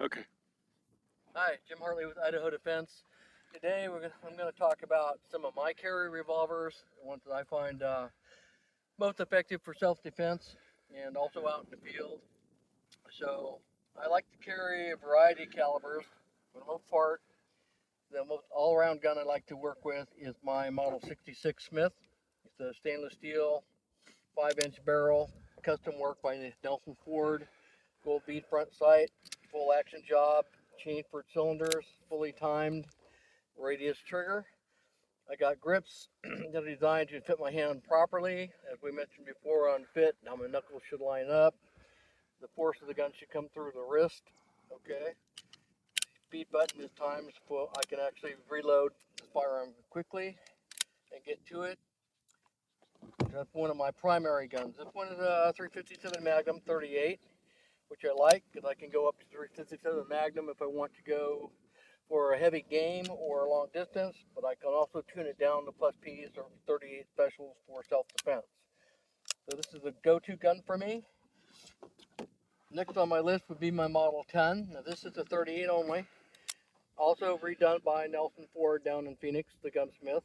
Okay. Hi, Jim Hartley with Idaho Defense. Today I'm going to talk about some of my carry revolvers, the ones that I find most effective for self-defense and also out in the field. So I like to carry a variety of calibers. For the most part, the most all-around gun I like to work with is my Model 66 Smith. It's a stainless steel 5-inch barrel, custom work by Nelson Ford, gold bead front sight, full action job, chamfered cylinders, fully timed, radius trigger. I got grips that are designed to fit my hand properly. As we mentioned before on fit, how my knuckles should line up. The force of the gun should come through the wrist. Okay. Speed button is timed so I can actually reload the firearm quickly and get to it. That's one of my primary guns. This one is a 357 Magnum 38, which I like because I can go up to 357 Magnum if I want to go for a heavy game or a long distance, but I can also tune it down to plus P's or 38 specials for self-defense. So this is a go-to gun for me. Next on my list would be my Model 10. Now this is a 38 only, also redone by Nelson Ford down in Phoenix, the gunsmith.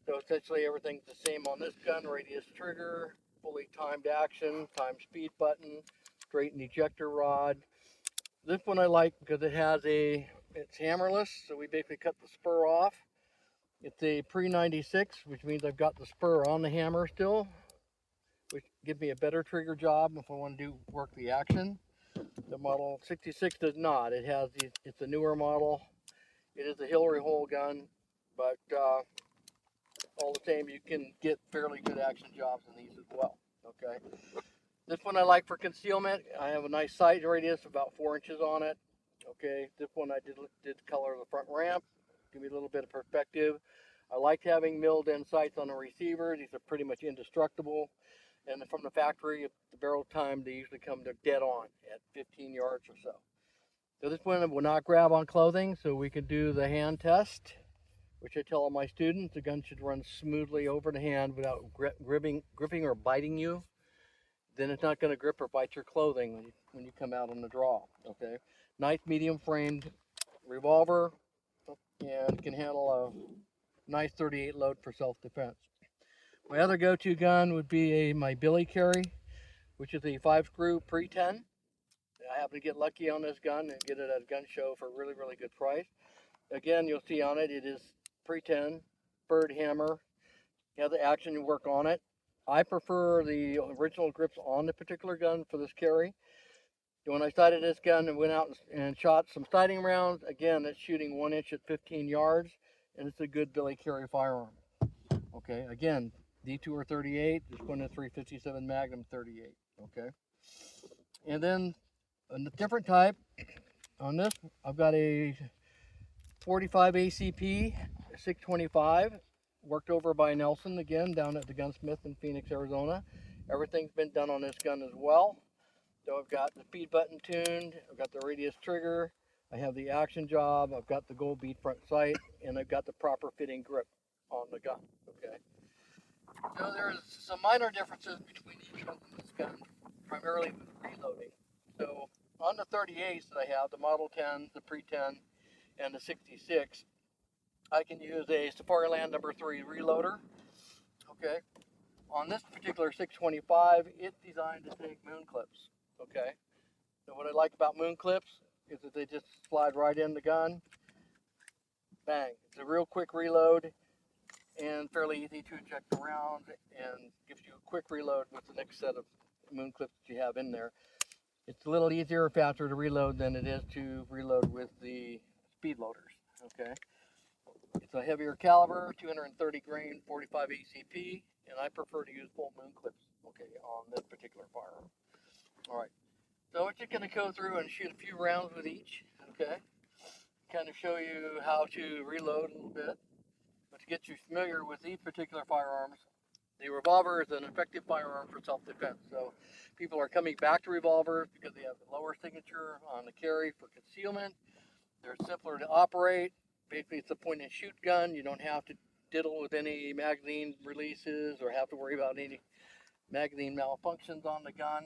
So essentially everything's the same on this gun: radius trigger, fully timed action, timed speed button, straightened ejector rod. This one I like because it's hammerless, so we basically cut the spur off. It's a pre-96, which means I've got the spur on the hammer still, which gives me a better trigger job if I want to work the action. The Model 66 does not. It's a newer model. It is a Hillary hole gun, but all the same, you can get fairly good action jobs in these as well. Okay. This one I like for concealment. I have a nice sight radius, about 4 inches on it. Okay. This one I did color the front ramp, give me a little bit of perspective. I like having milled in sights on the receiver. These are pretty much indestructible. And from the factory, the barrel time, they usually come to dead on at 15 yards or so. So this one will not grab on clothing, so we can do the hand test, which I tell all my students. The gun should run smoothly over the hand without gripping or biting you. Then it's not going to grip or bite your clothing when you come out on the draw. Okay, nice medium framed revolver, and can handle a nice 38 load for self-defense. My other go-to gun would be my billy carry, which is a 5-screw pre-10. I happen to get lucky on this gun and get it at a gun show for a really, really good price. Again, you'll see on it, it is pre-10, bird hammer. You have the action work on it. I prefer the original grips on the particular gun for this carry. When I sighted this gun and went out and shot some sighting rounds, again, it's shooting 1 inch at 15 yards, and it's a good billy carry firearm. Okay, again, D2 or 38, this one is 357 Magnum 38. Okay, and then a different type on this, I've got a 45 ACP 625, worked over by Nelson again down at the gunsmith in Phoenix, Arizona. Everything's been done on this gun as well. So I've got the speed button tuned, I've got the radius trigger, I have the action job, I've got the gold bead front sight, and I've got the proper fitting grip on the gun. Okay. So there's some minor differences between each one of this gun, primarily with reloading. So on the 38s that I have, the Model 10, the Pre-10, and the 66, I can use a Safariland number 3 reloader. Okay. On this particular 625, it's designed to take moon clips. Okay. So what I like about moon clips is that they just slide right in the gun. Bang. It's a real quick reload and fairly easy to eject around, and gives you a quick reload with the next set of moon clips that you have in there. It's a little easier or faster to reload than it is to reload with the speed loaders. Okay. It's a heavier caliber, 230 grain, 45 ACP, and I prefer to use full moon clips, okay, on this particular firearm. All right, so we're just going to go through and shoot a few rounds with each, okay, kind of show you how to reload a little bit. But to get you familiar with these particular firearms, the revolver is an effective firearm for self-defense. So people are coming back to revolvers because they have the lower signature on the carry for concealment. They're simpler to operate. Basically, it's a point and shoot gun. You don't have to diddle with any magazine releases or have to worry about any magazine malfunctions on the gun.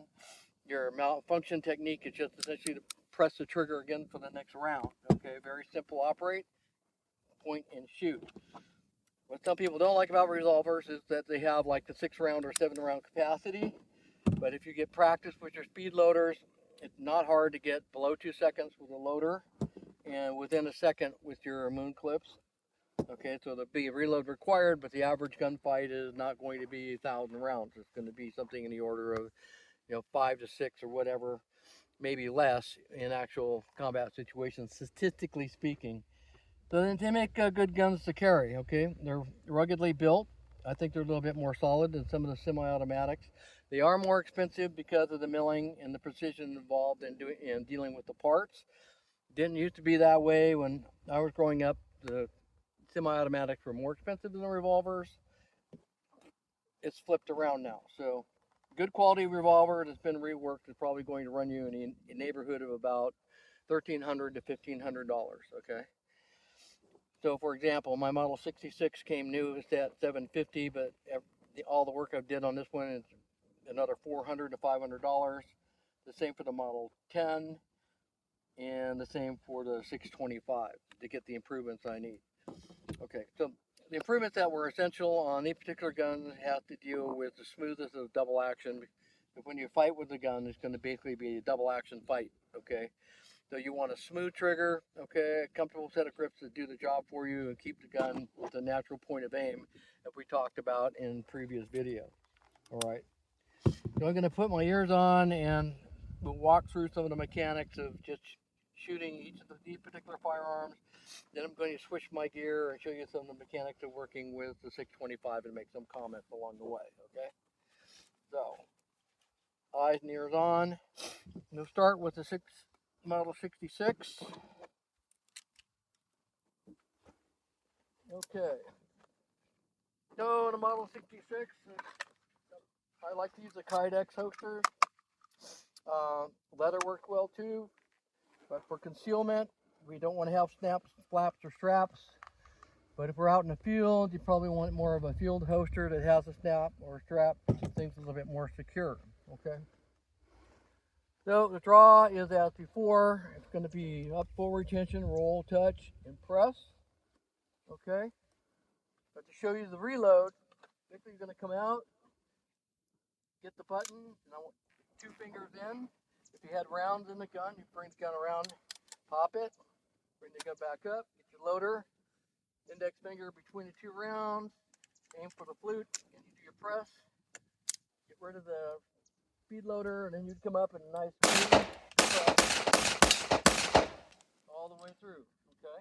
Your malfunction technique is just essentially to press the trigger again for the next round. Okay, very simple operate, point and shoot. What some people don't like about revolvers is that they have like the 6-round or 7-round capacity. But if you get practice with your speed loaders, it's not hard to get below 2 seconds with a loader and within a second with your moon clips. Okay, so there'll be a reload required, but the average gunfight is not going to be 1,000 rounds. It's going to be something in the order of, 5 to 6 or whatever, maybe less in actual combat situations, statistically speaking. So they make good guns to carry. Okay, they're ruggedly built. I think they're a little bit more solid than some of the semi-automatics. They are more expensive because of the milling and the precision involved in dealing with the parts. Didn't used to be that way when I was growing up. The semi-automatics were more expensive than the revolvers. It's flipped around now. So good quality revolver that's been reworked is probably going to run you in a neighborhood of about $1,300 to $1,500. Okay. So for example, my Model 66 came new, it's at $750, but all the work I did on this one is another $400 to $500. The same for the Model 10, and the same for the 625 to get the improvements I need. Okay, so the improvements that were essential on these particular guns have to deal with the smoothness of double action. But when you fight with the gun, it's going to basically be a double action fight. Okay. So you want a smooth trigger, okay, a comfortable set of grips that do the job for you and keep the gun with the natural point of aim that we talked about in previous videos. All right. So I'm going to put my ears on and we'll walk through some of the mechanics of just shooting each of these particular firearms. Then I'm going to switch my gear and show you some of the mechanics of working with the 625 and make some comments along the way, okay? So, eyes and ears on. We'll start with the Model 66. Okay. So the Model 66, I like to use the Kydex holster. Leather works well too, but for concealment, we don't want to have snaps, flaps, or straps. But if we're out in the field, you probably want more of a field holster that has a snap or a strap to keep things a little bit more secure. Okay. So the draw is as before. It's going to be up, forward, tension, roll, touch, and press. Okay. But to show you the reload, basically you're going to come out, get the button, and I want 2 fingers in. If you had rounds in the gun, you bring the gun around, pop it, bring the gun back up, get your loader, index finger between the 2 rounds, aim for the flute, and you do your press. Get rid of the speed loader, and then you'd come up in a nice smooth press all the way through. Okay.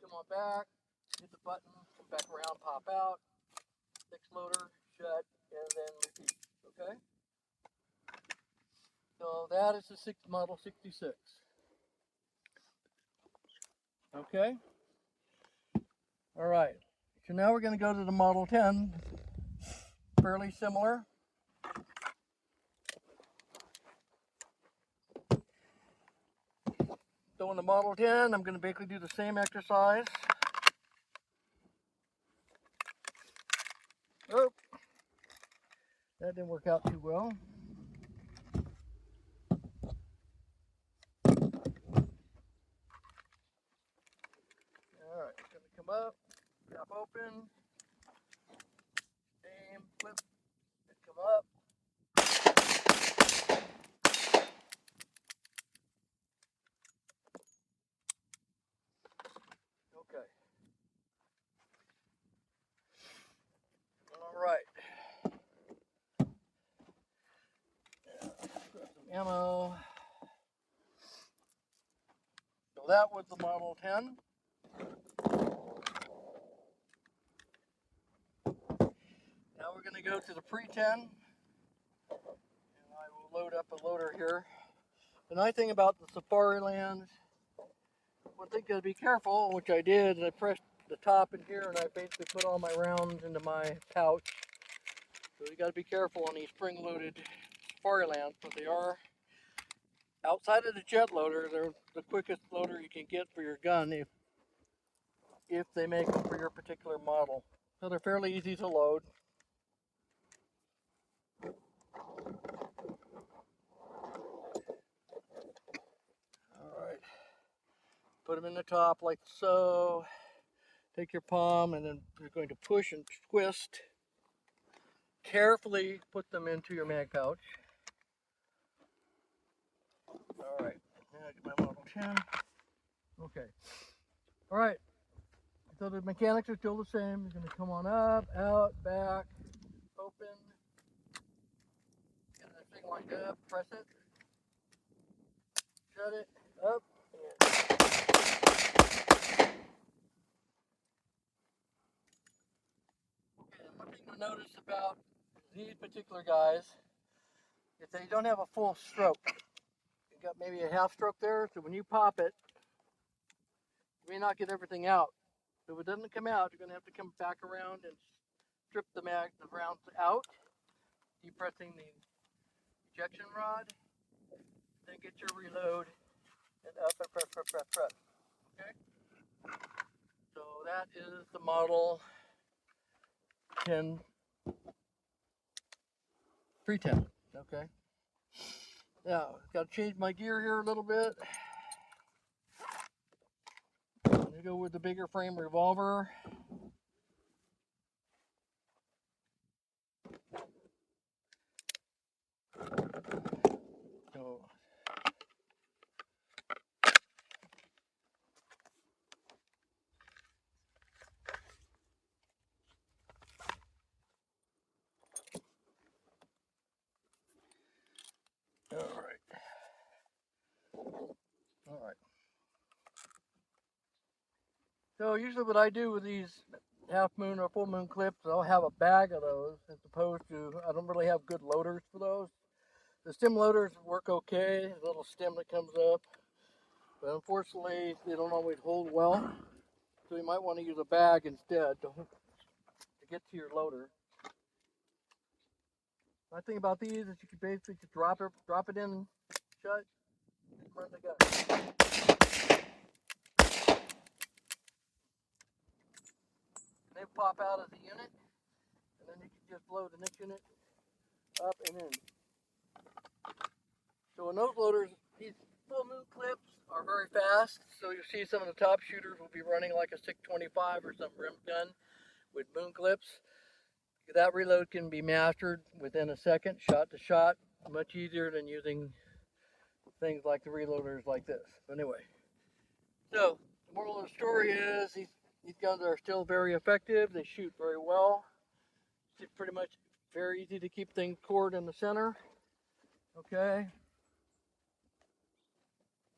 Come on back, hit the button, come back around, pop out, 6 loader, shut, and then repeat. Okay. So that is the Model 66. Okay. All right. So now we're going to go to the Model 10. Fairly similar. So in the Model 10, I'm going to basically do the same exercise. Oh, that didn't work out too well. All right, it's going to come up, drop open, aim, flip, and come up. Okay. All right. Grab some ammo. So that was the Model 10. Now we're going to go to the Pre-10. And I will load up a loader here. The nice thing about the Safari Lands, one thing to be careful, which I did, is I pressed the top in here and I basically put all my rounds into my pouch. So you got to be careful on these spring-loaded Safari Lands, but they are, outside of the jet loader, they're the quickest loader you can get for your gun if they make them for your particular model. So they're fairly easy to load. Put them in the top like so. Take your palm and then you're going to push and twist. Carefully put them into your mag pouch. All right, now I get my Model 10. Okay. All right, so the mechanics are still the same. You're going to come on up, out, back, open. Get that thing lined up, press it, shut it, up, and one thing to notice about these particular guys is they don't have a full stroke. You got maybe a half stroke there, so when you pop it, you may not get everything out. So if it doesn't come out, you're going to have to come back around and strip the rounds out, depressing the ejection rod, then get your reload, and up and press, press, press, press. Okay? So that is the Model 10 310. Okay? Now, got to change my gear here a little bit. I'm going to go with the bigger frame revolver. So, all right. All right. So usually what I do with these half moon or full moon clips, I'll have a bag of those as opposed to, I don't really have good loaders for those. The stem loaders work okay, a little stem that comes up, but unfortunately they don't always hold well. So you might want to use a bag instead to get to your loader. My thing about these is you can basically just drop it in, shut, and run the gun. They pop out as a unit, and then you can just load the next unit up and in. So in those loaders, these full moon clips are very fast. So you see some of the top shooters will be running like a 625 or some rim gun with moon clips. That reload can be mastered within a second, shot to shot, much easier than using things like the reloaders like this. But anyway, so the moral of the story is these guns are still very effective. They shoot very well. It's pretty much very easy to keep things cored in the center. Okay.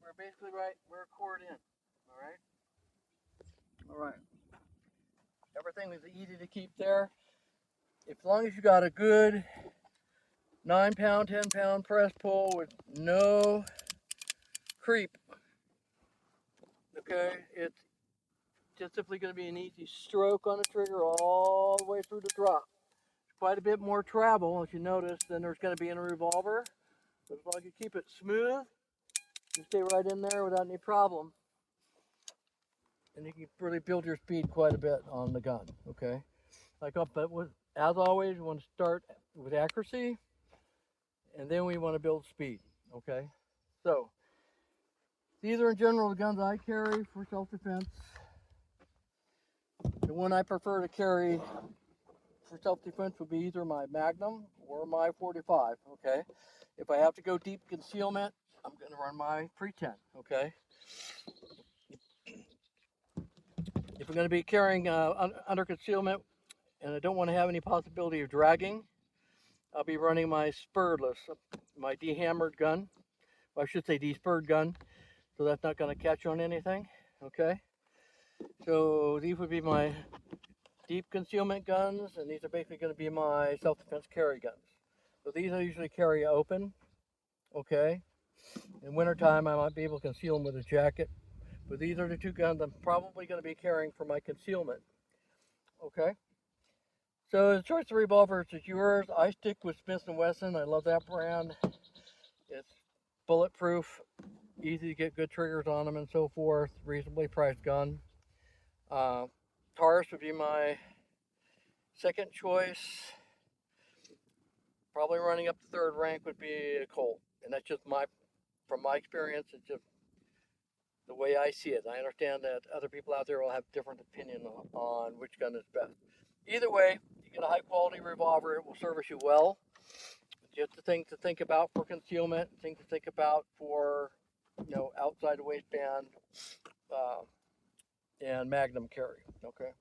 We're basically we're cored in. All right. All right. Everything is easy to keep there. As long as you got a good 9-pound, 10-pound press pull with no creep, okay, it's just simply going to be an easy stroke on the trigger all the way through the drop. Quite a bit more travel, as you notice, than there's going to be in a revolver. But as long as you keep it smooth, you stay right in there without any problem. And you can really build your speed quite a bit on the gun, okay? As always, we want to start with accuracy, and then we want to build speed, okay? So, these are in general the guns I carry for self-defense. The one I prefer to carry for self-defense would be either my Magnum or my 45, okay? If I have to go deep concealment, I'm going to run my pre-10, okay? If I'm going to be carrying under concealment and I don't want to have any possibility of dragging, I'll be running my spurless, my dehammered gun. Well, I should say despurred gun, so that's not going to catch on anything, okay? So these would be my deep concealment guns, and these are basically going to be my self-defense carry guns. So these I usually carry open, okay? In wintertime, I might be able to conceal them with a jacket, but these are the two guns I'm probably going to be carrying for my concealment, okay? So the choice of revolvers is yours. I stick with Smith & Wesson. I love that brand. It's bulletproof, easy to get good triggers on them and so forth, reasonably priced gun. Taurus would be my second choice. Probably running up the third rank would be a Colt. And that's just from my experience, it's just the way I see it. I understand that other people out there will have different opinion on which gun is best. Either way, you get a high quality revolver, it will service you well. Just the thing to think about for concealment, thing to think about for, outside the waistband, uh, and magnum carry. Okay.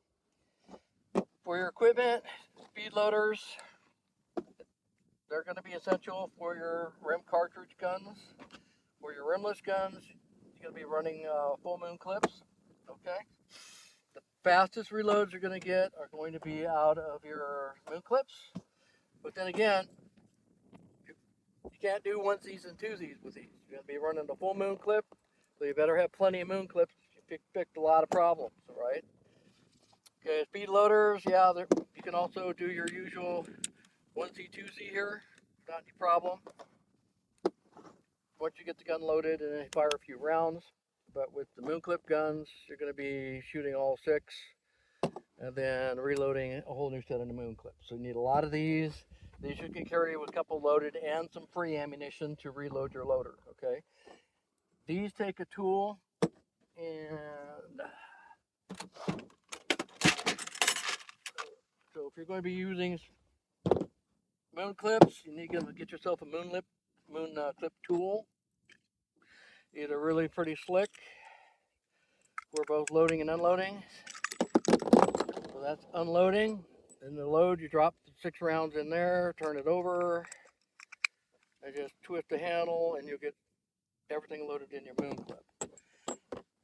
For your equipment, speed loaders, they're going to be essential for your rim cartridge guns. For your rimless guns, you're going to be running full moon clips. Okay. The fastest reloads you're going to get are going to be out of your moon clips. But then again, you can't do onesies and twosies with these. You're going to be running the full moon clip, so you better have plenty of moon clips. You picked a lot of problems, all right? Okay, speed loaders, yeah, you can also do your usual onesie, twosie here, not any problem. Once you get the gun loaded and then fire a few rounds. But with the moon clip guns, you're going to be shooting all 6 and then reloading a whole new set of the moon clips. So you need a lot of these. These you can carry with a couple loaded and some free ammunition to reload your loader, okay? These take a tool, and so if you're going to be using moon clips, you need to get yourself a moon clip tool. Either really pretty slick for both loading and unloading. So that's unloading. In the load, you drop the 6 rounds in there, turn it over, and just twist the handle, and you'll get everything loaded in your moon clip.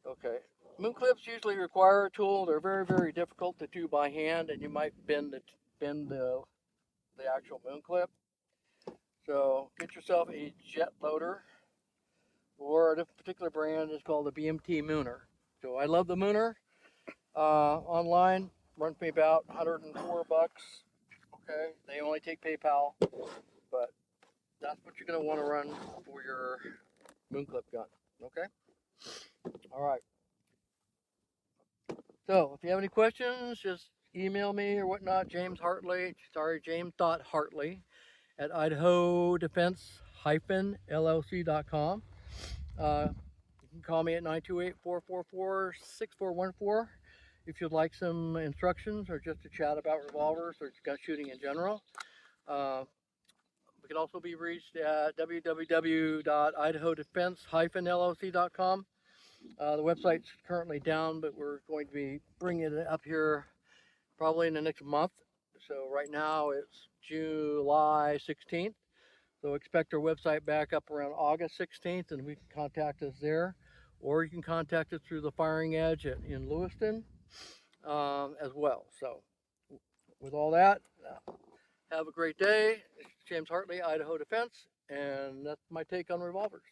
Okay. Moon clips usually require a tool. They're very, very difficult to do by hand, and you might bend the actual moon clip. So get yourself a jet loader, or this particular brand is called the BMT Mooner. So I love the Mooner. Online, runs me about $104. Okay, they only take PayPal, but that's what you're going to want to run for your moon clip gun. Okay. All right. So if you have any questions, just email me or whatnot. James.Hartley at IdahoDefense-LLC.com. You can call me at 928-444-6414 if you'd like some instructions or just to chat about revolvers or gun shooting in general. We can also be reached at www.IdahoDefense-LLC.com. The website's currently down, but we're going to be bringing it up here probably in the next month. So right now it's July 16th. So expect our website back up around August 16th, and we can contact us there. Or you can contact us through the Firing Edge in Lewiston as well. So with all that, have a great day. It's James Hartley, Idaho Defense, and that's my take on revolvers.